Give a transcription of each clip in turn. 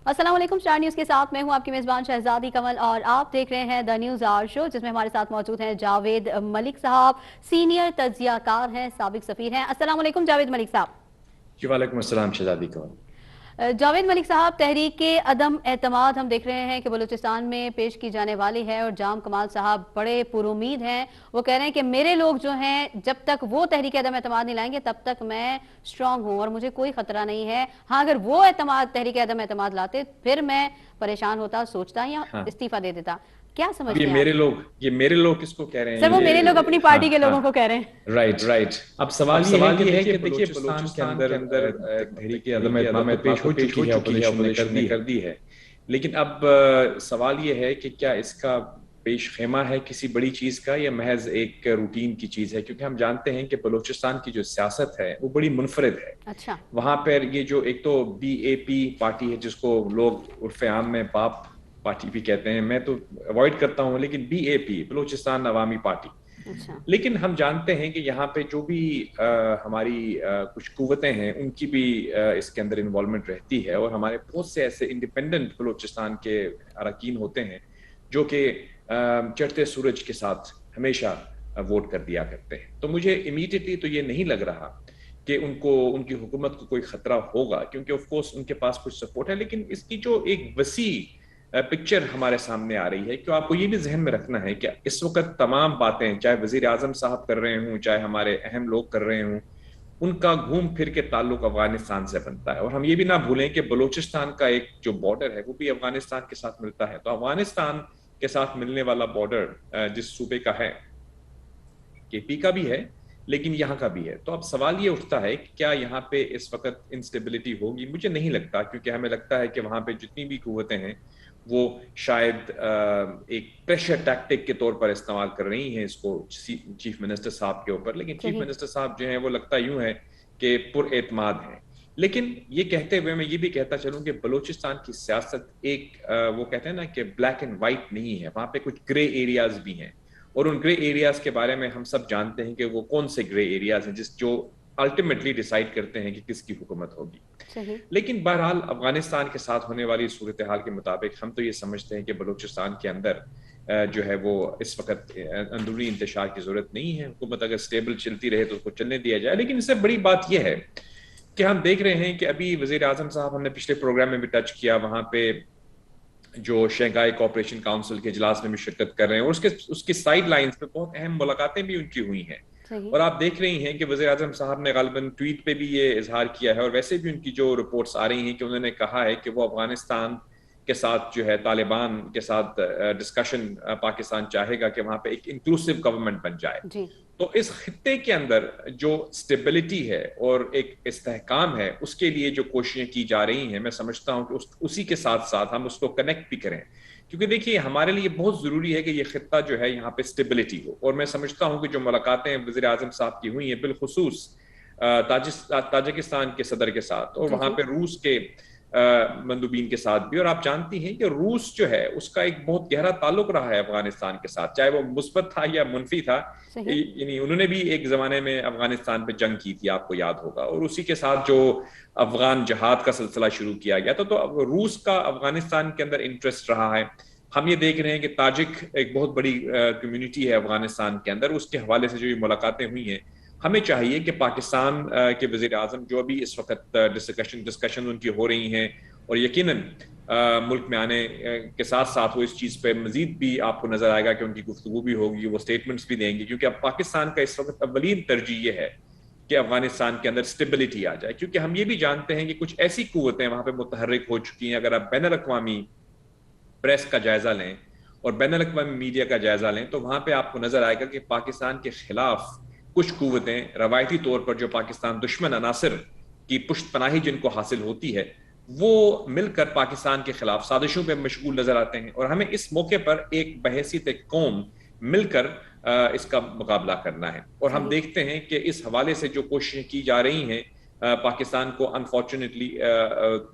السلام علیکم، star news کے ساتھ میں ہوں آپ کی میزبان شہزادی کمل اور آپ دیکھ رہے ہیں دا نیوز آور شو، جس میں ہمارے ساتھ موجود ہیں جاوید ملک صاحب، سینئر تجزیہ کار ہیں، سابق سفیر ہیں۔ السلام علیکم جاوید ملک صاحب۔ جی وعلیکم السلام شہزادی کمل۔ جاوید ملک صاحب، تحریک عدم اعتماد ہم دیکھ رہے ہیں کہ بلوچستان میں پیش کی جانے والی ہے اور جام کمال صاحب بڑے پر امید ہیں۔ وہ کہہ رہے ہیں کہ میرے لوگ جو ہیں جب تک وہ تحریک عدم اعتماد نہیں لائیں گے تب تک میں سٹرونگ ہوں اور مجھے کوئی خطرہ نہیں ہے۔ ہاں اگر وہ تحریک عدم اعتماد لاتے پھر میں پریشان ہوتا، سوچتا یا ہاں، استعفیٰ دے دیتا۔ کیا اب یہ سمجھتے ہیں آپ؟ میرے لوگ یہ میرے لوگ کس کو کہہ رہے ہیں؟ سر وہ میرے لوگ اپنی ہاں پارٹی کے ہاں، لوگوں کو کہہ رہے ہیں۔ Right right. اب اب سوال سوال یہ یہ ہے کہ دیکھیے بلوچستان کے اندر تحریک عدم تحریک عدم اعتماد تو اعتماد پیش ہو چکی ہے، اپوزیشن نے کر دی ہے، لیکن اب سوال یہ ہے کہ کیا اس کا پیش خیمہ ہے کسی بڑی چیز کا یا محض ایک روٹین کی چیز ہے؟ کیونکہ ہم جانتے ہیں کہ بلوچستان کی جو سیاست ہے وہ بڑی منفرد ہے۔ اچھا، وہاں پر یہ جو ایک تو بی اے پی پارٹی ہے جس کو لوگ عرف عام میں باپ پارٹی بھی کہتے ہیں، میں تو اوائڈ کرتا ہوں، لیکن بی اے پی بلوچستان عوامی پارٹی۔ اچھا، لیکن ہم جانتے ہیں کہ یہاں پہ جو بھی ہماری کچھ قوتیں ہیں ان کی بھی اس کے اندر انوالومنٹ رہتی ہے، اور ہمارے بہت سے ایسے انڈیپینڈنٹ بلوچستان کے اراکین ہوتے ہیں جو کہ چڑھتے سورج کے ساتھ ہمیشہ ووٹ کر دیا کرتے ہیں۔ تو مجھے امیڈیٹلی تو یہ نہیں لگ رہا کہ ان کی حکومت کو کوئی خطرہ ہوگا، کیونکہ آف کورس ان کے پاس کچھ سپورٹ ہے، لیکن اس کی جو ایک وسیع پکچر ہمارے سامنے آ رہی ہے کہ آپ کو یہ بھی ذہن میں رکھنا ہے کہ اس وقت تمام باتیں چاہے وزیر اعظم صاحب کر رہے ہوں، چاہے ہمارے اہم لوگ کر رہے ہوں، ان کا گھوم پھر کے تعلق افغانستان سے بنتا ہے۔ اور ہم یہ بھی نہ بھولیں کہ بلوچستان کا ایک جو بارڈر ہے وہ بھی افغانستان کے ساتھ ملتا ہے، تو افغانستان کے ساتھ ملنے والا بارڈر جس صوبے کا ہے، کے پی کا بھی ہے لیکن یہاں کا بھی ہے، تو اب سوال یہ اٹھتا ہے کہ کیا یہاں پہ اس وقت انسٹیبلٹی ہوگی؟ مجھے نہیں لگتا، کیونکہ ہمیں لگتا ہے کہ وہاں پہ جتنی بھی قوتیں ہیں وہ شاید ایک پریشر ٹیکٹک کے طور پر استعمال کر رہی ہیں اس کو چیف منسٹر صاحب کے اوپر، لیکن چیف صحیح، منسٹر صاحب جو ہیں وہ لگتا یوں ہے کہ پر اعتماد ہیں۔ لیکن یہ کہتے ہوئے میں یہ بھی کہتا چلوں کہ بلوچستان کی سیاست ایک وہ کہتے ہیں نا کہ بلیک اینڈ وائٹ نہیں ہے، وہاں پہ کچھ گرے ایریاز بھی ہیں، اور ان گرے ایریاز کے بارے میں ہم سب جانتے ہیں کہ وہ کون سے گرے ایریاز ہیں جو الٹیمیٹلی ڈیسائیڈ کرتے ہیں کہ کس کی حکومت ہوگی۔ صحیح، لیکن بہرحال افغانستان کے ساتھ ہونے والی صورتحال کے مطابق ہم تو یہ سمجھتے ہیں کہ بلوچستان کے اندر جو ہے وہ اس وقت اندرونی انتشار کی ضرورت نہیں ہے، حکومت اگر سٹیبل چلتی رہے تو اس کو چلنے دیا جائے۔ لیکن اس سے بڑی بات یہ ہے کہ ہم دیکھ رہے ہیں کہ ابھی وزیر اعظم صاحب، ہم نے پچھلے پروگرام میں بھی ٹچ کیا، وہاں پہ جو شنگھائی کوآپریشن کاؤنسل کے اجلاس میں بھی شرکت کر رہے ہیں، اور اس کی سائیڈ لائنز پہ بہت اہم ملاقاتیں بھی ان کی ہوئی ہیں، صحیح، اور آپ دیکھ رہی ہیں کہ وزیر اعظم صاحب نے غالباً ٹویٹ پہ بھی یہ اظہار کیا ہے، اور ویسے بھی ان کی جو رپورٹس آ رہی ہیں کہ انہوں نے کہا ہے کہ وہ افغانستان کے ساتھ جو ہے طالبان کے ساتھ ڈسکشن پاکستان چاہے گا کہ وہاں پہ ایک انکلوسیو گورنمنٹ بن جائے۔ جی، تو اس خطے کے اندر جو سٹیبلٹی ہے اور ایک استحکام ہے، اس کے لیے جو کوششیں کی جا رہی ہیں، میں سمجھتا ہوں کہ اسی کے ساتھ ساتھ ہم اس کو کنیکٹ بھی کریں، کیونکہ دیکھیے ہمارے لیے بہت ضروری ہے کہ یہ خطہ جو ہے یہاں پہ سٹیبلٹی ہو، اور میں سمجھتا ہوں کہ جو ملاقاتیں وزیر اعظم صاحب کی ہوئی ہیں بالخصوص تاجکستان کے صدر کے ساتھ اور جی، وہاں جی، پہ روس کے مندوبین کے ساتھ بھی، اور آپ جانتی ہیں کہ روس جو ہے اس کا ایک بہت گہرا تعلق رہا ہے افغانستان کے ساتھ، چاہے وہ مثبت تھا یا منفی تھا، صحیح، یعنی انہوں نے بھی ایک زمانے میں افغانستان پہ جنگ کی تھی، آپ کو یاد ہوگا، اور اسی کے ساتھ جو افغان جہاد کا سلسلہ شروع کیا گیا تھا، تو روس کا افغانستان کے اندر انٹرسٹ رہا ہے۔ ہم یہ دیکھ رہے ہیں کہ تاجک ایک بہت بڑی کمیونٹی ہے افغانستان کے اندر، اس کے حوالے سے جو یہ ملاقاتیں ہوئی ہیں، ہمیں چاہیے کہ پاکستان کے وزیر اعظم جو ابھی اس وقت ڈسکشن ان کی ہو رہی ہیں، اور یقیناً ملک میں آنے کے ساتھ ساتھ وہ اس چیز پہ مزید بھی آپ کو نظر آئے گا کہ ان کی گفتگو بھی ہوگی، وہ سٹیٹمنٹس بھی دیں گے، کیونکہ اب پاکستان کا اس وقت اولین ترجیح یہ ہے کہ افغانستان کے اندر سٹیبلٹی آ جائے، کیونکہ ہم یہ بھی جانتے ہیں کہ کچھ ایسی قوتیں وہاں پہ متحرک ہو چکی ہیں۔ اگر آپ بین الاقوامی پریس کا جائزہ لیں اور بین الاقوامی میڈیا کا جائزہ لیں تو وہاں پہ آپ کو نظر آئے گا کہ پاکستان کے خلاف کچھ قوتیں روایتی طور پر جو پاکستان دشمن عناصر کی پشت پناہی جن کو حاصل ہوتی ہے، وہ مل کر پاکستان کے خلاف سازشوں پہ مشغول نظر آتے ہیں، اور ہمیں اس موقع پر ایک بحیثیت قوم مل کر اس کا مقابلہ کرنا ہے۔ اور ہم صحیح، دیکھتے ہیں کہ اس حوالے سے جو کوششیں کی جا رہی ہیں پاکستان کو انفارچونیٹلی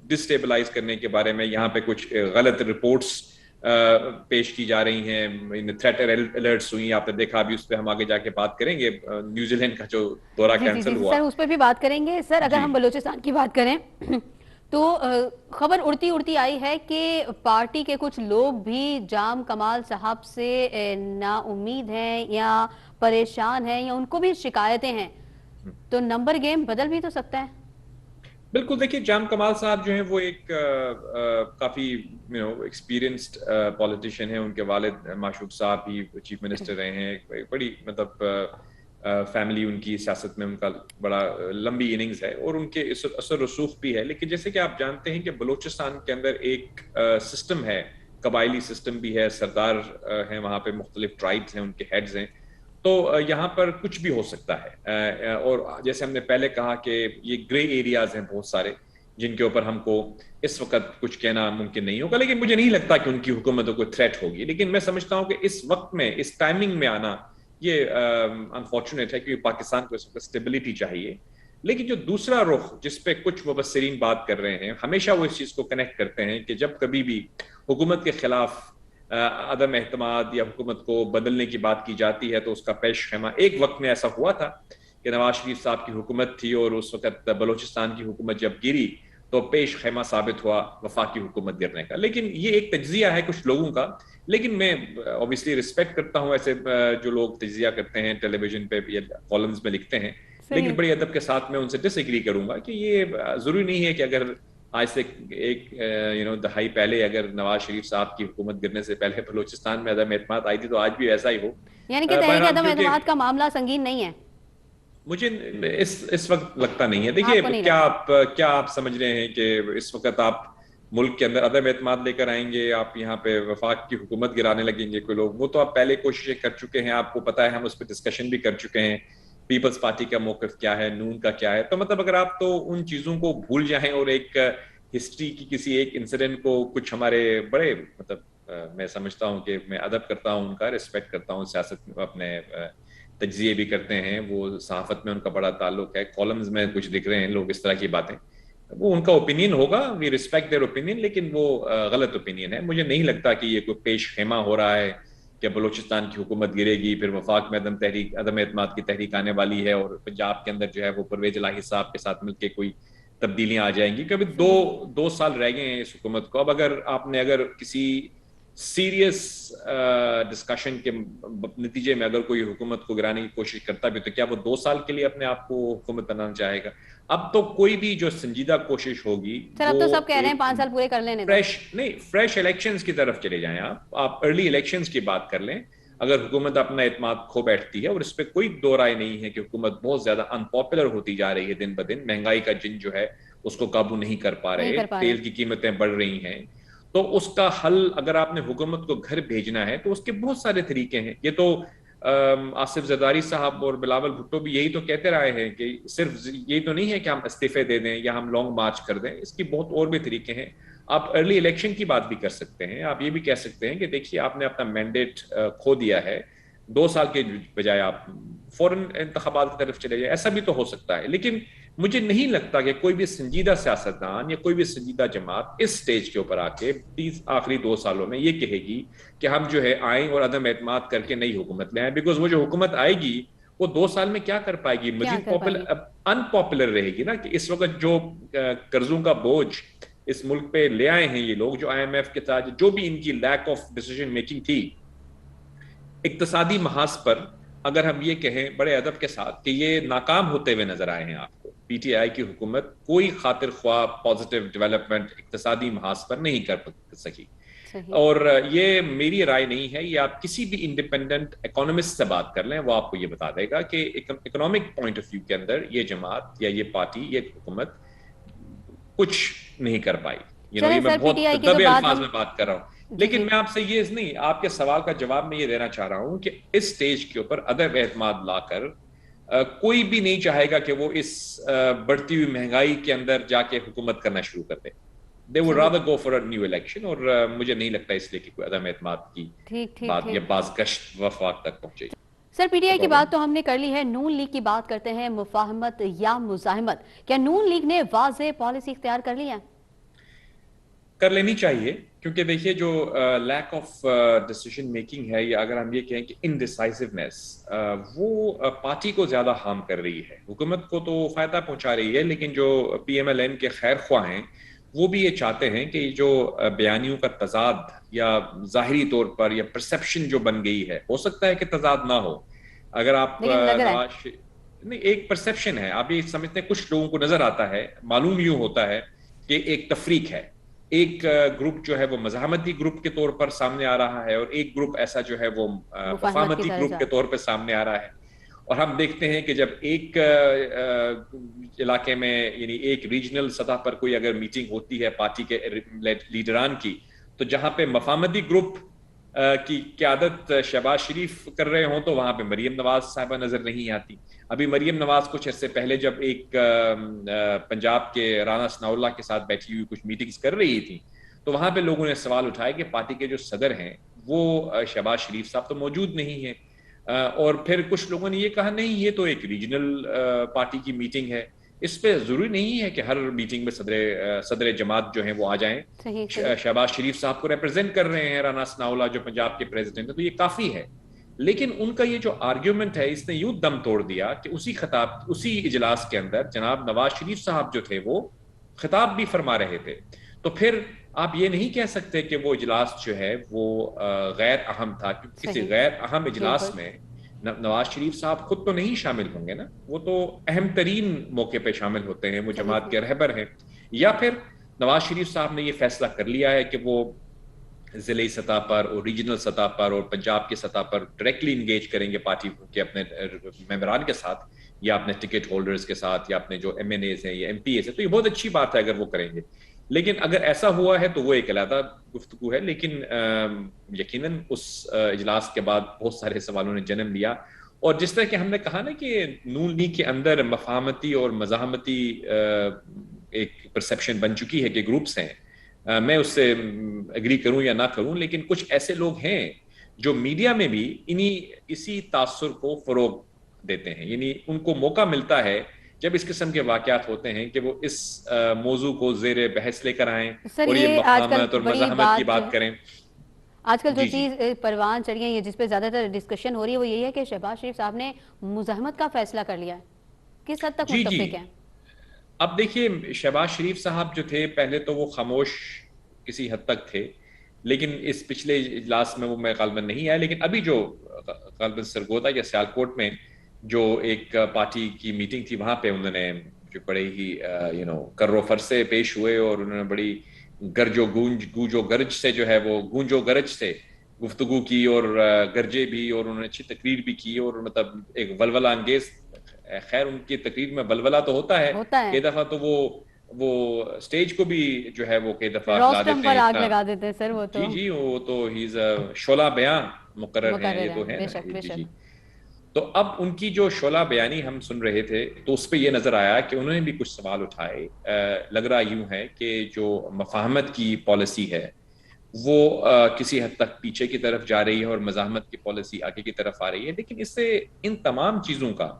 ڈسٹیبلائز کرنے کے بارے میں، یہاں پہ کچھ غلط رپورٹس پیش کی جا رہی ہیں، تھریٹ الرٹس ہوئی، آپ نے دیکھا، ابھی اس پہ ہم آگے جا کے بات کریں گے، نیوزی لینڈ کا جو دورہ جی، جی، کینسل جی ہوا۔ سر، اس پہ بھی بات کریں گے۔ سر اگر جی ہم بلوچستان کی بات کریں تو خبر اڑتی اڑتی آئی ہے کہ پارٹی کے کچھ لوگ بھی جام کمال صاحب سے نا امید ہیں یا پریشان ہیں یا ان کو بھی شکایتیں ہیں، تو نمبر گیم بدل بھی تو سکتا ہے۔ بالکل، دیکھیے جام کمال صاحب جو ہیں وہ ایک کافی ایکسپیرینسڈ پولیٹیشین ہیں. ان کے والد معشوق صاحب بھی چیف منسٹر رہے ہیں. ایک بڑی مطلب فیملی ان کی سیاست میں ان کا بڑا لمبی اننگز ہے اور ان کے اثر رسوخ بھی ہے. لیکن جیسے کہ آپ جانتے ہیں کہ بلوچستان کے اندر ایک سسٹم ہے، قبائلی سسٹم بھی ہے، سردار ہیں وہاں پہ، مختلف ٹرائبز ہیں، ان کے ہیڈز ہیں. تو یہاں پر کچھ بھی ہو سکتا ہے. اور جیسے ہم نے پہلے کہا کہ یہ گرے ایریاز ہیں بہت سارے جن کے اوپر ہم کو اس وقت کچھ کہنا ممکن نہیں ہوگا. لیکن مجھے نہیں لگتا کہ ان کی حکومتوں کو تھریٹ ہوگی. لیکن میں سمجھتا ہوں کہ اس وقت میں، اس ٹائمنگ میں آنا یہ انفارچونیٹ ہے، کیونکہ پاکستان کو اس وقت اسٹیبلٹی چاہیے. لیکن جو دوسرا رخ جس پہ کچھ مبصرین بات کر رہے ہیں، ہمیشہ وہ اس چیز کو کنیکٹ کرتے ہیں کہ جب کبھی بھی حکومت کے خلاف عدم اعتماد یا حکومت کو بدلنے کی بات کی جاتی ہے تو اس کا پیش خیمہ ایک وقت میں ایسا ہوا تھا کہ نواز شریف صاحب کی حکومت تھی اور اس وقت بلوچستان کی حکومت جب گری تو پیش خیمہ ثابت ہوا وفاقی حکومت گرنے کا. لیکن یہ ایک تجزیہ ہے کچھ لوگوں کا. لیکن میں اوبیسلی رسپیکٹ کرتا ہوں ایسے جو لوگ تجزیہ کرتے ہیں، ٹیلی ویژن پہ یا کالمز میں لکھتے ہیں. لیکن بڑی ادب کے ساتھ میں ان سے ڈس ایگری کروں گا کہ یہ ضروری نہیں ہے کہ اگر آج سے ایک دہائی پہلے اگر نواز شریف صاحب کی حکومت گرنے سے پہلے بلوچستان میں عدم اعتماد آئی تھی تو آج بھی ایسا ہی ہو. یعنی کہ تحریک عدم اعتماد کا معاملہ سنگین نہیں ہے؟ مجھے اس وقت لگتا نہیں ہے. دیکھیے کیا آپ سمجھ رہے ہیں کہ اس وقت آپ ملک کے اندر عدم اعتماد لے کر آئیں گے، آپ یہاں پہ وفاق کی حکومت گرانے لگیں گے کوئی لوگ؟ وہ تو آپ پہلے کوششیں کر چکے ہیں، آپ کو پتا ہے، ہم اس پہ ڈسکشن بھی کر چکے ہیں. پیپلز پارٹی کا موقف کیا ہے، نون کا کیا ہے. تو مطلب اگر آپ تو ان چیزوں کو بھول جائیں اور ایک ہسٹری کی کسی ایک انسیڈنٹ کو، کچھ ہمارے بڑے مطلب میں سمجھتا ہوں کہ میں ادب کرتا ہوں، ان کا رسپیکٹ کرتا ہوں، سیاست میں اپنے تجزیے بھی کرتے ہیں، وہ صحافت میں ان کا بڑا تعلق ہے، کالمز میں کچھ لکھ رہے ہیں لوگ اس طرح کی باتیں، وہ ان کا اوپینین ہوگا، وی ریسپیکٹ دیئر اوپینین. لیکن وہ غلط اوپینین ہے. مجھے نہیں لگتا کہ یہ کوئی پیش خیمہ ہو رہا ہے کہ بلوچستان کی حکومت گرے گی، پھر وفاق میں عدم اعتماد کی تحریک آنے والی ہے اور پنجاب کے اندر جو ہے وہ پرویز الہی صاحب کے ساتھ مل کے کوئی تبدیلیاں آ جائیں گی. کبھی دو سال رہ گئے ہیں اس حکومت کو. اب اگر کسی سیریس ڈسکشن کے نتیجے میں اگر کوئی حکومت کو گرانے کی کوشش کرتا بھی تو کیا وہ 2 سال کے لیے اپنے آپ کو حکومت بنانا چاہے گا؟ اب تو کوئی بھی جو سنجیدہ کوشش ہوگی سر، اب تو سب کہہ رہے ہیں 5 سال پورے کر لینے دو. فریش الیکشنز کی طرف چلے جائیں. آپ ارلی الیکشنز کی بات کر لیں. اگر حکومت اپنا اعتماد کھو بیٹھتی ہے، اور اس پہ کوئی دو رائے نہیں ہے کہ حکومت بہت زیادہ ان پاپولر ہوتی جا رہی ہے دن بدن، مہنگائی کا جن جو ہے اس کو قابو نہیں کر پا رہے، تیل کی قیمتیں بڑھ رہی ہیں، تو اس کا حل اگر آپ نے حکومت کو گھر بھیجنا ہے تو اس کے بہت سارے طریقے ہیں. یہ تو آصف زرداری صاحب اور بلاول بھٹو بھی یہی تو کہتے رہے ہیں کہ صرف یہی تو نہیں ہے کہ ہم استعفے دے دیں یا ہم لانگ مارچ کر دیں. اس کی بہت اور بھی طریقے ہیں. آپ ارلی الیکشن کی بات بھی کر سکتے ہیں. آپ یہ بھی کہہ سکتے ہیں کہ دیکھیے آپ نے اپنا مینڈیٹ کھو دیا ہے، 2 سال کے بجائے آپ فوراً انتخابات کی طرف چلے جائیں. ایسا بھی تو ہو سکتا ہے. لیکن مجھے نہیں لگتا کہ کوئی بھی سنجیدہ سیاستدان یا کوئی بھی سنجیدہ جماعت اس سٹیج کے اوپر آ کے آخری 2 سالوں میں یہ کہے گی کہ ہم جو ہے آئیں اور عدم اعتماد کر کے نئی حکومت لے آئیں. بیکاز وہ جو حکومت آئے گی وہ 2 سال میں کیا کر پائے گی؟ مزید ان پاپولر رہے گی نا. کہ اس وقت جو قرضوں کا بوجھ اس ملک پہ لے آئے ہیں یہ لوگ، جو آئی ایم ایف کے ساتھ جو بھی ان کی لیک آف ڈیسیژن میکنگ تھی اقتصادی محاذ پر، اگر ہم یہ کہیں بڑے ادب کے ساتھ کہ یہ ناکام ہوتے ہوئے نظر آئے ہیں آپ کو. پی ٹی آئی کی حکومت کوئی خاطر خواہ پازیٹیو ڈیولپمنٹ اقتصادی محاذ پر نہیں کر سکی. اور یہ میری رائے نہیں ہے، یہ آپ کسی بھی انڈیپینڈنٹ اکانومسٹ سے بات کر لیں، وہ آپ کو یہ بتا دے گا کہ اکنامک پوائنٹ آف ویو کے اندر یہ جماعت یا یہ پارٹی، یہ حکومت کچھ نہیں کر پائی. میں بہت دبے الفاظ میں بات کر رہا ہوں. لیکن میں آپ سے یہ نہیں، آپ کے سوال کا جواب میں یہ دینا چاہ رہا ہوں کہ اس سٹیج کے اوپر عدم اعتماد لا کر کوئی بھی نہیں چاہے گا کہ وہ اس بڑھتی ہوئی مہنگائی کے اندر جا کے حکومت کرنا شروع کر دے. They would rather go for a new election. اور مجھے نہیں لگتا اس لیے کہ کوئی عدم اعتماد کی بات یا بازگشت وفاق تک پہنچے گی. سر، پی ٹی آئی کی بات تو ہم نے کر لی ہے. نون لیگ کی بات کرتے ہیں. مفاہمت یا مزاحمت، کیا نون لیگ نے واضح پالیسی اختیار کر لی ہے؟ کر لینی چاہیے، کیونکہ دیکھیے جو لیک آف ڈیسیژن میکنگ ہے، یا اگر ہم یہ کہیں کہ انڈیسائسونیس، وہ پارٹی کو زیادہ ہارم کر رہی ہے. حکومت کو تو فائدہ پہنچا رہی ہے، لیکن جو پی ایم ایل این کے خیر خواہ ہیں وہ بھی یہ چاہتے ہیں کہ جو بیانیوں کا تضاد یا ظاہری طور پر یا پرسپشن جو بن گئی ہے، ہو سکتا ہے کہ تضاد نہ ہو، اگر آپ لیکن لگ رہا ہے نواز نہیں، ایک پرسپشن ہے، آپ یہ سمجھتے ہیں، کچھ لوگوں کو نظر آتا ہے، معلوم یوں ہوتا ہے کہ ایک تفریق ہے، ایک گروپ جو ہے وہ مزاحمتی گروپ کے طور پر سامنے آ رہا ہے، اور ایک گروپ ایسا جو ہے وہ مفاہمت کی مفاہمتی طرف گروپ جا کے رہا طور پہ سامنے آ رہا ہے۔ اور ہم دیکھتے ہیں کہ جب ایک علاقے میں، یعنی ایک ریجنل سطح پر کوئی اگر میٹنگ ہوتی ہے پارٹی کے لیڈران کی، تو جہاں پہ مفاہمتی گروپ کی قیادت شہباز شریف کر رہے ہوں تو وہاں پہ مریم نواز صاحبہ نظر نہیں آتی۔ ابھی مریم نواز کچھ عرصے پہلے جب ایک پنجاب کے رانا ثناء اللہ کے ساتھ بیٹھی ہوئی کچھ میٹنگز کر رہی تھی، تو وہاں پہ لوگوں نے سوال اٹھایا کہ پارٹی کے جو صدر ہیں وہ شہباز شریف صاحب تو موجود نہیں ہیں، اور پھر کچھ لوگوں نے یہ کہا نہیں، یہ تو ایک ریجنل پارٹی کی میٹنگ ہے، اس پہ ضروری نہیں ہے کہ ہر میٹنگ میں صدر جماعت جو ہیں وہ آ جائیں، صحیح صحیح شہباز شریف صاحب کو ریپرزینٹ کر رہے ہیں رانا ثناء اللہ جو پنجاب کے پریزیڈنٹ ہیں، تو یہ کافی ہے۔ لیکن ان کا یہ جو آرگیومنٹ ہے، اس نے یوں دم توڑ دیا کہ اسی اجلاس کے اندر جناب نواز شریف صاحب جو تھے وہ خطاب بھی فرما رہے تھے، تو پھر آپ یہ نہیں کہہ سکتے کہ وہ اجلاس جو ہے وہ غیر اہم تھا، کیونکہ کسی صحیح غیر اہم بالکل اجلاس میں نواز شریف صاحب خود تو نہیں شامل ہوں گے نا، وہ تو اہم ترین موقع پہ شامل ہوتے ہیں، وہ صحیح جماعت صحیح کے رہبر ہیں۔ یا پھر نواز شریف صاحب نے یہ فیصلہ کر لیا ہے کہ وہ ضلعی سطح پر اور ریجنل سطح پر اور پنجاب کی سطح پر ڈائریکٹلی انگیج کریں گے پارٹی کے اپنے ممبران کے ساتھ، یا اپنے ٹکٹ ہولڈرز کے ساتھ، یا اپنے جو ایم این ایز ہیں یا ایم پی ایز ہیں، تو یہ بہت اچھی بات ہے اگر وہ کریں گے۔ لیکن اگر ایسا ہوا ہے تو وہ ایک علیحدہ گفتگو ہے، لیکن یقیناً اس اجلاس کے بعد بہت سارے سوالوں نے جنم لیا، اور جس طرح کہ ہم نے کہا نا کہ نون لیگ کے اندر مفاہمتی اور مزاحمتی ایک پرسپشن بن چکی ہے کہ گروپس ہیں، میں اس سے اگری کروں یا نہ کروں، لیکن کچھ ایسے لوگ ہیں جو میڈیا میں بھی اسی تاثر کو فروغ دیتے ہیں، یعنی ان کو موقع ملتا ہے جب اس قسم کے واقعات ہوتے ہیں کہ وہ اس موضوع کو زیر بحث لے کر آئیں سر اور یہ یہ آج کل مفاہمت اور بڑی مزاحمت کی بات جو بات کریں۔ آج کل جو جی جی چیز پروان چڑھی ہے، یہ جس پہ زیادہ تر ڈسکشن ہو رہی ہے، وہ یہی ہے کہ شہباز شریف صاحب نے مزاحمت کا فیصلہ کر لیا ہے، کس حد تک جی جی متفق ہیں؟ اب دیکھیے، شہباز شریف صاحب جو تھے پہلے تو وہ خاموش کسی حد تک تھے، لیکن اس پچھلے اجلاس میں وہ میں غالباً نہیں آیا، لیکن ابھی جو غالباً سرگودا یا سیالکوٹ میں جو ایک پارٹی کی میٹنگ تھی، وہاں پہ انہوں نے جو بڑے ہی کر و فر سے پیش ہوئے، اور انہوں نے بڑی گونج و گرج سے جو ہے وہ گونج و گرج سے گفتگو کی، اور گرجے بھی، اور انہوں نے اچھی تقریر بھی کی، اور مطلب ایک ولولہ انگیز، خیر ان کی تقریر میں ولولہ تو ہوتا ہے، کئی دفعہ تو وہ اسٹیج کو بھی جو ہے وہ کئی دفعہ ہلا روسٹم دیتے پر ہیں آگ اتنا۔ لگا دیتے ہیں سر وہ تو جی جی، وہ تو ہیز شعلہ بیاں مقرر ہیں، مقرر یہ ہیں، تو ہے بے نا، شک بے جی جی۔ شک۔ تو اب ان کی جو شعلہ بیانی ہم سن رہے تھے تو اس پہ یہ نظر آیا کہ انہوں نے بھی کچھ سوال اٹھائے، لگ رہا یوں ہے کہ جو مفاہمت کی پالیسی ہے وہ کسی حد تک پیچھے کی طرف جا رہی ہے، اور مزاحمت کی پالیسی آگے کی طرف آ رہی ہے، لیکن اس سے ان تمام چیزوں کا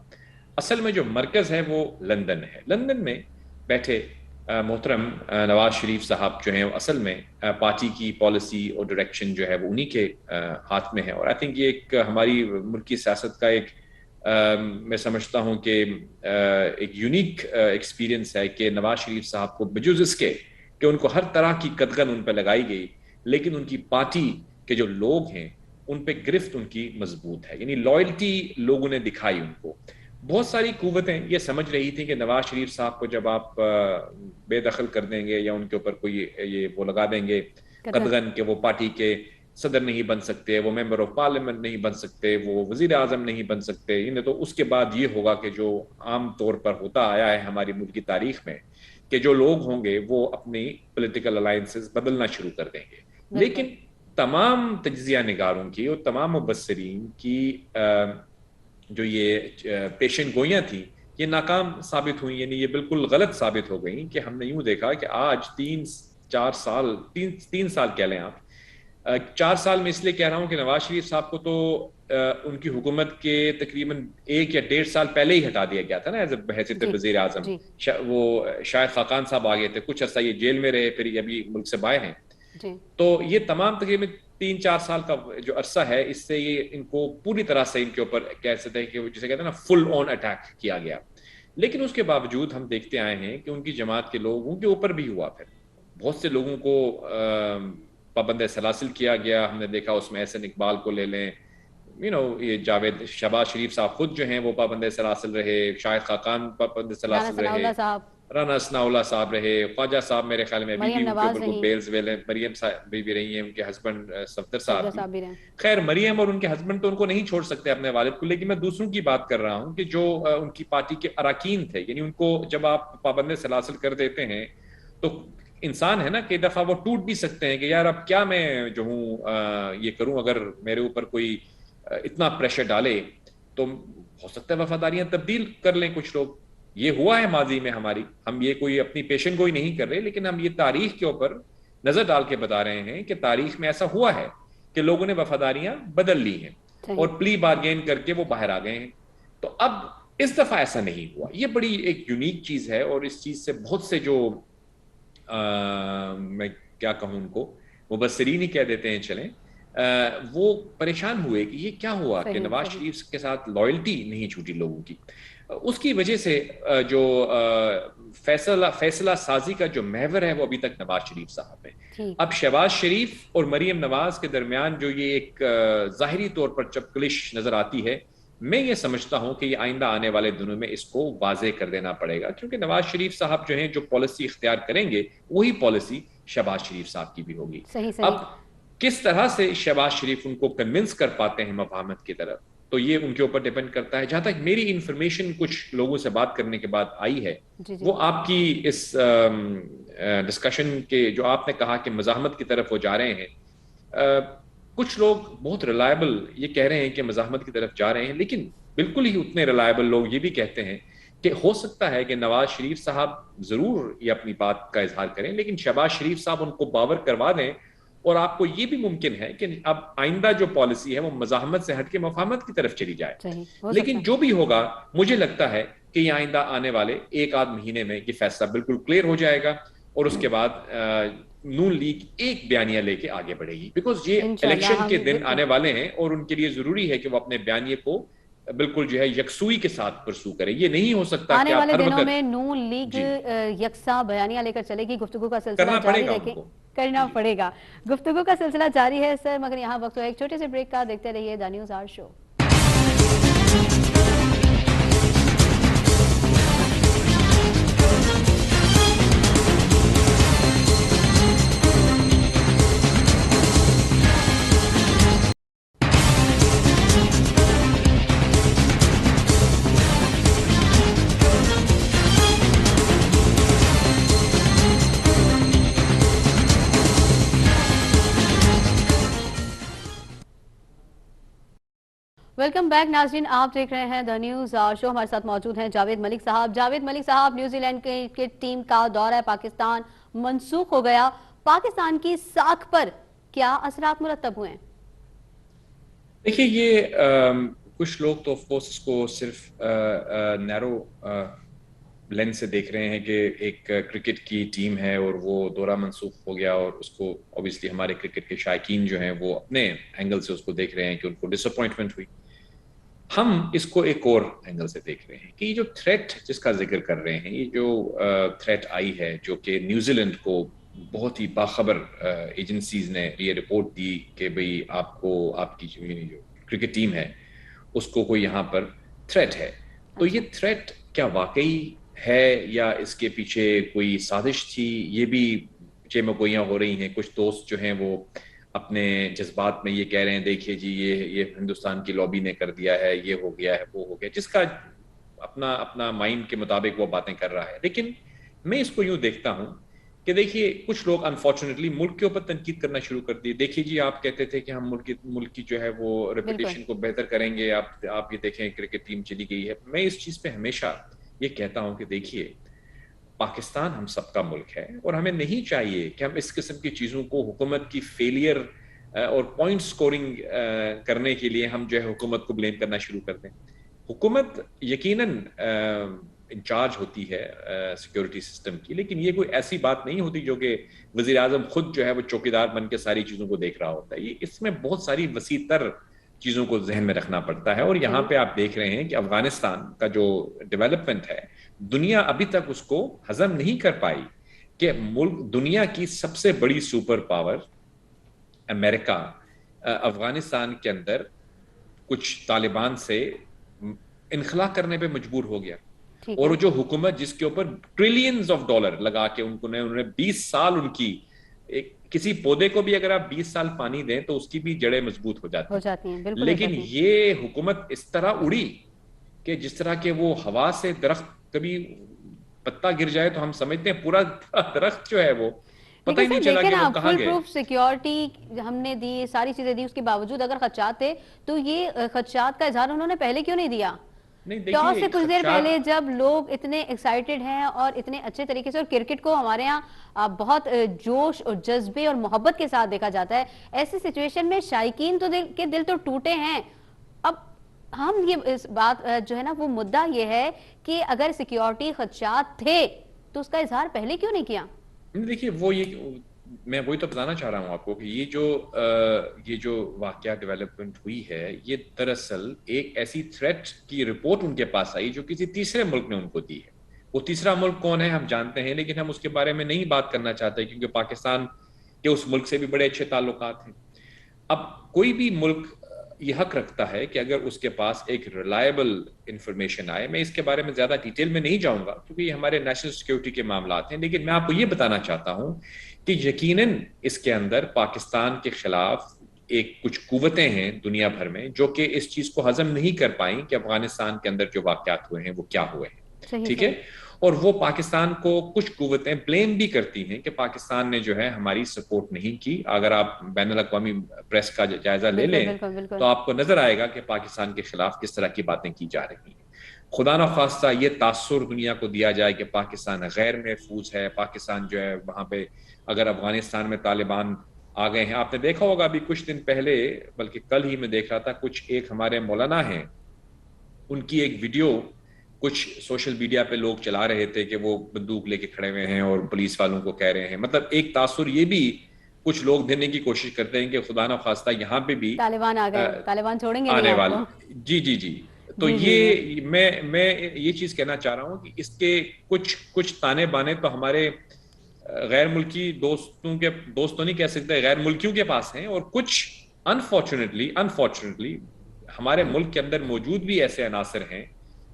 اصل میں جو مرکز ہے وہ لندن ہے۔ لندن میں بیٹھے محترم نواز شریف صاحب جو ہیں اصل میں پارٹی کی پالیسی اور ڈائریکشن جو ہے وہ انہی کے ہاتھ میں ہے، اور آئی تھنک یہ ایک ہماری ملکی سیاست کا ایک میں سمجھتا ہوں کہ ایک یونیک ایکسپیرینس ہے کہ نواز شریف صاحب کو بجز اس کے کہ ان کو ہر طرح کی قدغن ان پہ لگائی گئی، لیکن ان کی پارٹی کے جو لوگ ہیں ان پہ گرفت ان کی مضبوط ہے، یعنی لائلٹی لوگوں نے دکھائی ان کو۔ بہت ساری قوتیں یہ سمجھ رہی تھیں کہ نواز شریف صاحب کو جب آپ بے دخل کر دیں گے یا ان کے اوپر کوئی یہ وہ لگا دیں گے قدغن کہ وہ پارٹی کے صدر نہیں بن سکتے، وہ ممبر آف پارلیمنٹ نہیں بن سکتے، وہ وزیر اعظم نہیں بن سکتے، تو اس کے بعد یہ ہوگا کہ جو عام طور پر ہوتا آیا ہے ہماری ملک کی تاریخ میں کہ جو لوگ ہوں گے وہ اپنی پولیٹیکل الائنسز بدلنا شروع کر دیں گے۔ بالکل لیکن تمام تجزیہ نگاروں کی اور تمام مبصرین کی جو یہ پیشن گوئیاں تھیں یہ ناکام ثابت ہوئیں، یعنی یہ بالکل غلط ثابت ہو گئیں کہ ہم نے یوں دیکھا کہ آج تین سال کہہ لیں آپ، 4 سال میں اس لیے کہہ رہا ہوں کہ نواز شریف صاحب کو تو ان کی حکومت کے تقریباً 1 یا 1.5 سال پہلے ہی ہٹا دیا گیا تھا نا ایز بحیثیت جی وزیر اعظم۔ جی وہ شاہد خاقان صاحب آ گئے تھے، کچھ عرصہ یہ جیل میں رہے، پھر یہ ابھی ملک سے باہر ہیں، جی تو یہ تمام تقریباً 3-4 سال کا جو عرصہ ہے اس سے یہ ان کو پوری طرح سے ان کے اوپر کہہ سکتے ہیں کہ جسے کہتے ہیں نا فل آن اٹیک کیا گیا، لیکن اس کے باوجود ہم دیکھتے آئے ہیں کہ ان کی جماعت کے لوگوں کے اوپر بھی ہوا، پھر بہت سے لوگوں کو پابند سلاسل کیا گیا. ہم نے دیکھا اس میں احسن اقبال کو لے لیں, یہ جاوید شہباز شریف صاحب خود جو ہیں وہ پابند سلاسل رہے, شاہد خاقان پابند رانا سلاسل ثناء رہے, اللہ صاحب, رانا ثناء اللہ صاحب رہے, خواجہ صاحب میرے خیال میں ابھی بھی مریم ان کے اوپر نواز کوئی رہیں, بیلز ویل ہیں, مریم صاحب بھی رہی ہیں, ان کے ہسبینڈ صفدر صفدر صاحب بھی. صاحب بھی رہیں. خیر مریم اور ان کے ہسبینڈ تو ان کو نہیں چھوڑ سکتے اپنے والد کو, لیکن میں دوسروں کی بات کر رہا ہوں کہ جو ان کی پارٹی کے اراکین تھے, یعنی ان کو جب آپ پابند سلاسل کر دیتے ہیں تو انسان ہے نا کہ دفعہ وہ ٹوٹ بھی سکتے ہیں کہ یار اب کیا میں جو ہوں یہ کروں, اگر میرے اوپر کوئی اتنا پریشر ڈالے تو ہو سکتا ہے وفاداریاں تبدیل کر لیں کچھ لوگ. یہ ہوا ہے ماضی میں ہماری, ہم یہ کوئی اپنی پیشن گوئی نہیں کر رہے, لیکن ہم یہ تاریخ کے اوپر نظر ڈال کے بتا رہے ہیں کہ تاریخ میں ایسا ہوا ہے کہ لوگوں نے وفاداریاں بدل لی ہیں اور پلی بارگین کر کے وہ باہر آ گئے ہیں. تو اب اس دفعہ ایسا نہیں ہوا. یہ بڑی ایک یونیک چیز ہے, اور اس چیز سے بہت سے جو میں کیا کہوں ان کو مبصرین ہی کہہ دیتے ہیں چلیں, وہ پریشان ہوئے کہ یہ کیا ہوا کہ نواز شریف کے ساتھ لائلٹی نہیں چھوٹی لوگوں کی. اس کی وجہ سے جو فیصلہ سازی کا جو محور ہے وہ ابھی تک نواز شریف صاحب ہے. اب شہباز شریف اور مریم نواز کے درمیان جو یہ ایک ظاہری طور پر چپکلش نظر آتی ہے, میں یہ سمجھتا ہوں کہ یہ آئندہ آنے والے دنوں میں اس کو واضح کر دینا پڑے گا, کیونکہ نواز شریف صاحب جو ہیں جو پالیسی اختیار کریں گے وہی پالیسی شہباز شریف صاحب کی بھی ہوگی. اب کس طرح سے شہباز شریف ان کو کنونس کر پاتے ہیں مفاہمت کی طرف, تو یہ ان کے اوپر ڈیپینڈ کرتا ہے. جہاں تک میری انفارمیشن کچھ لوگوں سے بات کرنے کے بعد آئی ہے, وہ آپ کی اس ڈسکشن کے جو آپ نے کہا کہ مزاحمت کی طرف وہ جا رہے ہیں, کچھ لوگ بہت ریلائبل یہ کہہ رہے ہیں کہ مزاحمت کی طرف جا رہے ہیں, لیکن بالکل ہی اتنے ریلائبل لوگ یہ بھی کہتے ہیں کہ ہو سکتا ہے کہ نواز شریف صاحب ضرور یہ اپنی بات کا اظہار کریں, لیکن شہباز شریف صاحب ان کو باور کروا دیں, اور آپ کو یہ بھی ممکن ہے کہ اب آئندہ جو پالیسی ہے وہ مزاحمت سے ہٹ کے مفاہمت کی طرف چلی جائے. لیکن جو بھی ہوگا مجھے لگتا ہے کہ یہ آئندہ آنے والے ایک آدھ مہینے میں یہ فیصلہ بالکل کلیئر ہو جائے گا, اور اس کے بعد نون لیگ ایک بیانیہ لے کے آگے بڑھے گی, بیکاز یہ الیکشن کے دن آنے والے ہیں اور ان کے لیے ضروری ہے کہ وہ اپنے بیانیے کو بالکل جو ہے یکسوئی کے ساتھ پرسو کریں. یہ نہیں ہو سکتا آنے والے دنوں میں نون لیگ یکساں بیانیہ لے کر چلے گی. گفتگو کا سلسلہ جاری رکھیں, کرنا پڑے گا. گفتگو کا سلسلہ جاری ہے سر, مگر یہاں وقت ہو ایک چھوٹے سے بریک کا. دیکھتے رہیے the news hour show. Welcome back ناظرین, آپ دیکھ رہے ہیں دا نیوز شو. ہمارے ساتھ موجود ہیں جاوید ملک صاحب. جاوید ملک صاحب, نیوزی لینڈ کی ٹیم کا دورہ پاکستان منسوخ ہو گیا. پاکستان کی ساکھ پر کیا اثرات مرتب ہوئے ہیں؟ دیکھیے, یہ کچھ لوگ تو آف کورس اس کو صرف نیرو لینس سے دیکھ رہے ہیں کہ ایک کرکٹ کی ٹیم ہے اور وہ دورہ منسوخ ہو گیا, اور اس کو اوبیسلی ہمارے کرکٹ کے شائقین جو ہیں وہ اپنے اینگل سے اس کو دیکھ رہے ہیں کہ ان کو ڈس اپوائنٹمنٹ ہوئی. ہم اس کو ایک اور اینگل سے دیکھ رہے ہیں کہ یہ جو تھریٹ جس کا ذکر کر رہے ہیں, یہ جو تھریٹ آئی ہے جو کہ نیوزی لینڈ کو بہت ہی باخبر ایجنسیز نے یہ رپورٹ دی کہ بھئی آپ کو آپ کی جو کرکٹ ٹیم ہے اس کو کوئی یہاں پر تھریٹ ہے. تو یہ تھریٹ کیا واقعی ہے یا اس کے پیچھے کوئی سازش تھی, یہ بھی چیمگوئیاں ہو رہی ہیں. کچھ دوست جو ہیں وہ اپنے جذبات میں یہ کہہ رہے ہیں دیکھیے جی یہ ہندوستان کی لابی نے کر دیا ہے, یہ ہو گیا ہے, وہ ہو گیا, جس کا اپنا مائنڈ کے مطابق وہ باتیں کر رہا ہے. لیکن میں اس کو یوں دیکھتا ہوں کہ دیکھیے کچھ لوگ انفارچونیٹلی ملک کے اوپر تنقید کرنا شروع کر دی. دیکھیے جی آپ کہتے تھے کہ ہم ملک کی جو ہے وہ ریپوٹیشن کو بہتر کریں گے, آپ یہ دیکھیں کرکٹ ٹیم چلی گئی ہے. میں اس چیز پہ ہمیشہ یہ کہتا ہوں کہ دیکھیے پاکستان ہم سب کا ملک ہے, اور ہمیں نہیں چاہیے کہ ہم اس قسم کی چیزوں کو حکومت کی فیلئر اور پوائنٹ سکورنگ کرنے کے لیے ہم جو ہے حکومت کو بلیم کرنا شروع کر دیں. حکومت یقیناً انچارج ہوتی ہے سیکیورٹی سسٹم کی, لیکن یہ کوئی ایسی بات نہیں ہوتی جو کہ وزیر اعظم خود جو ہے وہ چوکیدار بن کے ساری چیزوں کو دیکھ رہا ہوتا ہے. یہ اس میں بہت ساری وسیع تر چیزوں کو ذہن میں رکھنا پڑتا ہے. اور یہاں پہ آپ دیکھ رہے ہیں کہ افغانستان کا جو ڈیولپمنٹ ہے, دنیا ابھی تک اس کو ہضم نہیں کر پائی. کہ ملک دنیا کی سب سے بڑی سپر پاور امریکہ افغانستان کے اندر کچھ طالبان سے انخلا کرنے پہ مجبور ہو گیا، اور جو حکومت جس کے اوپر ٹریلینز آف ڈالر لگا کے انہوں نے 20 سال ان کی، کسی پودے کو بھی اگر آپ 20 سال پانی دیں تو اس کی بھی جڑیں مضبوط ہو جاتی ہیں، لیکن یہ حکومت اس طرح اڑی کہ جس طرح کہ وہ ہوا سے درخت کبھی پتا گر جائے تو ہم سمجھتے ہیں پورا درخت جو ہے وہ پتہ ہی نہیں چلا کہ وہ کہاں گئے۔ فل پروف سیکیورٹی ہم نے دی، ساری چیزیں دی، اس کے باوجود اگر خدشات تھے تو یہ خدشات کا اظہار انہوں نے پہلے کیوں نہیں دیا؟ ٹاس سے کچھ دیر پہلے جب لوگ اتنے ایکسائٹڈ ہیں اور اتنے اچھے طریقے سے، اور کرکٹ کو ہمارے ہاں بہت جوش اور جذبے اور محبت کے ساتھ دیکھا جاتا ہے، ایسی سچویشن میں شائقین تو دل تو ٹوٹے ہیں۔ اب ہم یہ اس بات جو ہے نا وہ مدعا یہ ہے کہ اگر سیکیورٹی خدشات تھے تو اس کا اظہار پہلے کیوں نہیں کیا؟ دیکھیے میں وہی تو بتانا چاہ رہا ہوں آپ کو کہ یہ جو واقعہ ڈیولپمنٹ ہوئی ہے، یہ دراصل ایک ایسی تھریٹ کی رپورٹ ان کے پاس آئی جو کسی تیسرے ملک نے ان کو دی ہے۔ وہ تیسرا ملک کون ہے ہم جانتے ہیں، لیکن ہم اس کے بارے میں نہیں بات کرنا چاہتے کیونکہ پاکستان کے اس ملک سے بھی بڑے اچھے تعلقات ہیں۔ اب کوئی بھی ملک یہ حق رکھتا ہے کہ اگر اس کے پاس ایک ریلائبل انفارمیشن آئے، میں اس کے بارے میں زیادہ ڈیٹیل میں نہیں جاؤں گا کیونکہ یہ ہمارے نیشنل سیکیورٹی کے معاملات ہیں، لیکن میں آپ کو یہ بتانا چاہتا ہوں کہ یقیناً اس کے اندر پاکستان کے خلاف کچھ قوتیں ہیں دنیا بھر میں جو کہ اس چیز کو ہضم نہیں کر پائیں کہ افغانستان کے اندر جو واقعات ہوئے ہیں وہ کیا ہوئے ہیں، ٹھیک ہے؟ اور وہ پاکستان کو کچھ قوتیں بلیم بھی کرتی ہیں کہ پاکستان نے جو ہے ہماری سپورٹ نہیں کی۔ اگر آپ بین الاقوامی پریس کا جائزہ لے لیں تو آپ کو نظر آئے گا کہ پاکستان کے خلاف کس طرح کی باتیں کی جا رہی ہیں۔ خدا نخواستہ یہ تاثر دنیا کو دیا جائے کہ پاکستان غیر محفوظ ہے، پاکستان جو ہے وہاں پہ اگر افغانستان میں طالبان آ گئے ہیں۔ آپ نے دیکھا ہوگا ابھی کچھ دن پہلے، بلکہ کل ہی میں دیکھ رہا تھا، ایک ہمارے مولانا ہیں، ان کی ایک ویڈیو کچھ سوشل میڈیا پہ لوگ چلا رہے تھے کہ وہ بندوق لے کے کھڑے ہوئے ہیں اور پولیس والوں کو کہہ رہے ہیں، مطلب ایک تاثر یہ بھی کچھ لوگ دینے کی کوشش کرتے ہیں کہ خدا نہ خواستہ یہاں پہ بھی طالبان آ گئے، طالبان چھوڑیں گے آنے نہیں والے۔ آپ کو۔ جی تو یہ میں یہ چیز کہنا چاہ رہا ہوں کہ اس کے کچھ تانے بانے تو ہمارے غیر ملکی دوستوں نہیں کہہ سکتے، غیر ملکیوں کے پاس ہیں، اور کچھ انفارچونیٹلی ہمارے ملک کے اندر موجود بھی ایسے عناصر ہیں،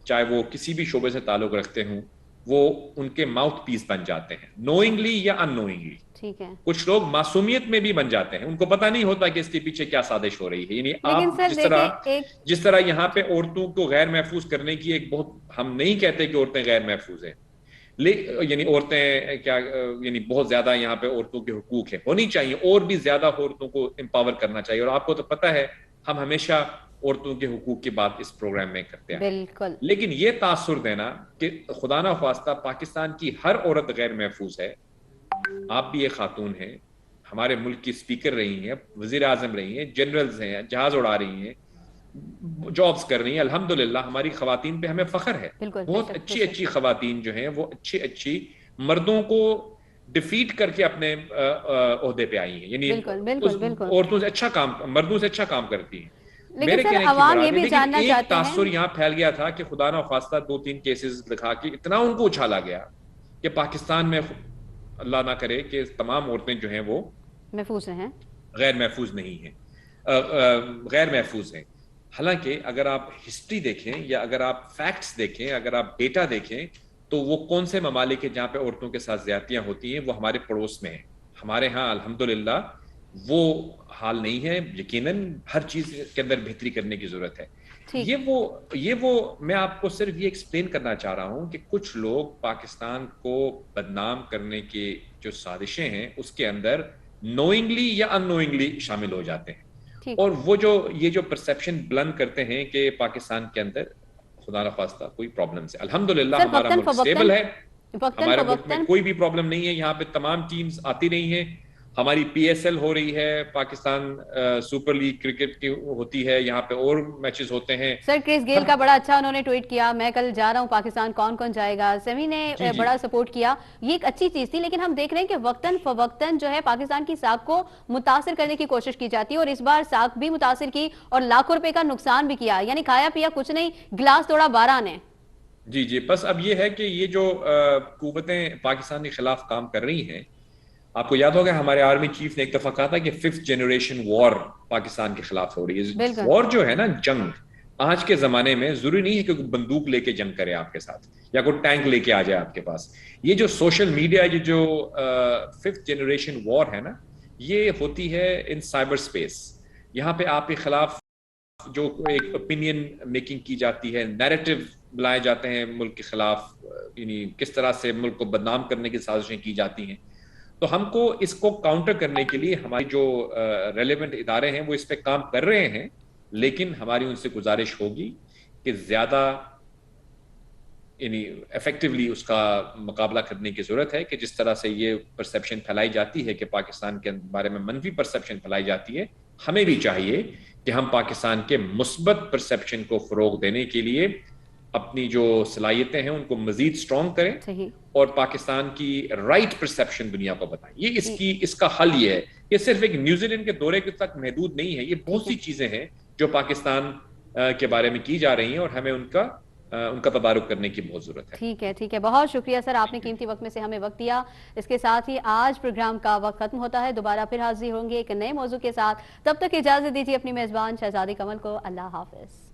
چاہے وہ کسی بھی شعبے سے تعلق رکھتے ہوں، وہ ان کے ماؤتھ پیس بن جاتے ہیں، نوئنگلی یا ان نوئنگلی۔ ٹھیک ہے، کچھ لوگ معصومیت میں بھی بن جاتے ہیں، ان کو پتہ نہیں ہوتا کہ اس کے پیچھے کیا سازش ہو رہی ہے۔ یعنی آپ جس طرح یہاں پہ عورتوں کو غیر محفوظ کرنے کی ہم نہیں کہتے کہ عورتیں غیر محفوظ ہیں، یعنی عورتیں کیا، یعنی بہت زیادہ یہاں پہ عورتوں کے حقوق ہیں، ہونی چاہیے، اور بھی زیادہ عورتوں کو امپاور کرنا چاہیے، اور آپ کو تو پتہ ہے ہم ہمیشہ عورتوں کے حقوق کی بات اس پروگرام میں کرتے ہیں۔ بالکل، لیکن یہ تاثر دینا کہ خدا نہ خواستہ پاکستان کی ہر عورت غیر محفوظ ہے، آپ بھی ایک خاتون ہیں، ہمارے ملک کی اسپیکر رہی ہیں، وزیر اعظم رہی ہیں، جنرلز ہیں، جہاز اڑا رہی ہیں، جابز کر رہی ہیں، الحمدللہ ہماری خواتین پہ ہمیں فخر ہے، بہت اچھی خواتین جو ہیں وہ اچھی مردوں کو ڈیفیٹ کر کے اپنے عہدے پہ آئی ہیں، یعنی عورتوں سے اچھا کام، مردوں سے اچھا کام کرتی ہیں۔ میرے کہنے کی مراد ہے، لیکن ایک تاثر یہاں پھیل گیا تھا کہ خدا نہ خواستہ 2-3 کیسز دکھا کے اتنا ان کو اچھالا گیا کہ پاکستان میں اللہ نہ کرے کہ تمام عورتیں جو ہیں وہ محفوظ ہیں، غیر محفوظ نہیں ہیں، غیر محفوظ ہیں۔ حالانکہ اگر آپ ہسٹری دیکھیں یا اگر آپ فیکٹس دیکھیں، اگر آپ ڈیٹا دیکھیں تو وہ کون سے ممالک ہیں جہاں پہ عورتوں کے ساتھ زیادتیاں ہوتی ہیں، وہ ہمارے پڑوس میں ہیں۔ ہمارے ہاں الحمدللہ وہ حال نہیں ہے، یقیناً ہر چیز کے اندر بہتری کرنے کی ضرورت ہے۔ یہ وہ میں آپ کو صرف یہ ایکسپلین کرنا چاہ رہا ہوں کہ کچھ لوگ پاکستان کو بدنام کرنے کی جو سازشیں ہیں اس کے اندر نوئنگلی یا ان نوئنگلی شامل ہو جاتے ہیں، اور وہ یہ جو پرسیپشن بلند کرتے ہیں کہ پاکستان کے اندر خدا نخواستہ کوئی پرابلم ہے۔ الحمدللہ ہمارا ملک سٹیبل ہے، ہمارے ملک میں کوئی بھی پرابلم نہیں ہے، یہاں پہ تمام ٹیمز آتی رہی ہیں، ہماری پی ایس ایل ہو رہی ہے، پاکستان سپر لیگ کرکٹ کی ہوتی ہے، یہاں پہ اور میچز ہوتے ہیں۔ سر کرس گیل کا بڑا اچھا انہوں نے ٹویٹ کیا، میں کل جا رہا ہوں پاکستان، کون جائے گا، سیمی نے بڑا سپورٹ کیا، یہ ایک اچھی چیز تھی۔ لیکن ہم دیکھ رہے ہیں کہ وقتاً فوقتاً جو ہے پاکستان کی ساکھ کو متاثر کرنے کی کوشش کی جاتی ہے، اور اس بار ساکھ بھی متاثر کی اور لاکھوں روپے کا نقصان بھی کیا، یعنی کھایا پیا کچھ نہیں، گلاس توڑا 12 نے۔ جی جی، بس اب یہ ہے کہ یہ جو قوتیں پاکستان کے خلاف کام کر رہی ہیں، آپ کو یاد ہوگا ہمارے آرمی چیف نے ایک دفعہ کہا تھا کہ 5th جنریشن وار پاکستان کے خلاف ہو رہی ہے. بالکل وار جو ہے نا، جنگ آج کے زمانے میں ضروری نہیں ہے کہ کوئی بندوق لے کے جنگ کرے آپ کے ساتھ یا کوئی ٹینک لے کے آ جائے آپ کے پاس. یہ جو سوشل میڈیا، یہ جو 5th جنریشن وار ہے نا، یہ ہوتی ہے ان سائبر اسپیس. یہاں پہ آپ کے خلاف جو ایک اوپینین میکنگ کی جاتی ہے، نیریٹو بلائے جاتے ہیں ملک کے خلاف، یعنی کس طرح سے ملک کو بدنام کرنے کی سازشیں کی جاتی ہیں. تو ہم کو اس کو کاؤنٹر کرنے کے لیے ہماری جو ریلیونٹ ادارے ہیں وہ اس پہ کام کر رہے ہیں، لیکن ہماری ان سے گزارش ہوگی کہ زیادہ یعنی افیکٹولی اس کا مقابلہ کرنے کی ضرورت ہے. کہ جس طرح سے یہ پرسیپشن پھیلائی جاتی ہے کہ پاکستان کے بارے میں منفی پرسیپشن پھیلائی جاتی ہے، ہمیں بھی چاہیے کہ ہم پاکستان کے مثبت پرسیپشن کو فروغ دینے کے لیے اپنی جو صلاحیتیں ہیں ان کو مزید سٹرونگ کریں صحیح. اور پاکستان کی رائٹ پرسیپشن دنیا کو بتائیں. یہ اس کا حل یہ ہے. یہ صرف ایک نیوزی لینڈ کے دورے کے تک محدود نہیں ہے. یہ بہت سی چیزیں ہیں جو پاکستان کے بارے میں کی جا رہی ہیں اور ہمیں ان کا تدارک کرنے کی بہت ضرورت ہے. ٹھیک ہے ٹھیک ہے، بہت شکریہ سر، آپ نے قیمتی وقت میں سے ہمیں وقت دیا. اس کے ساتھ ہی آج پروگرام کا وقت ختم ہوتا ہے. دوبارہ پھر حاضر ہوں گے ایک نئے موضوع کے ساتھ. تب تک اجازت دیجیے اپنی میزبان شہزادی کمل کو. اللہ حافظ.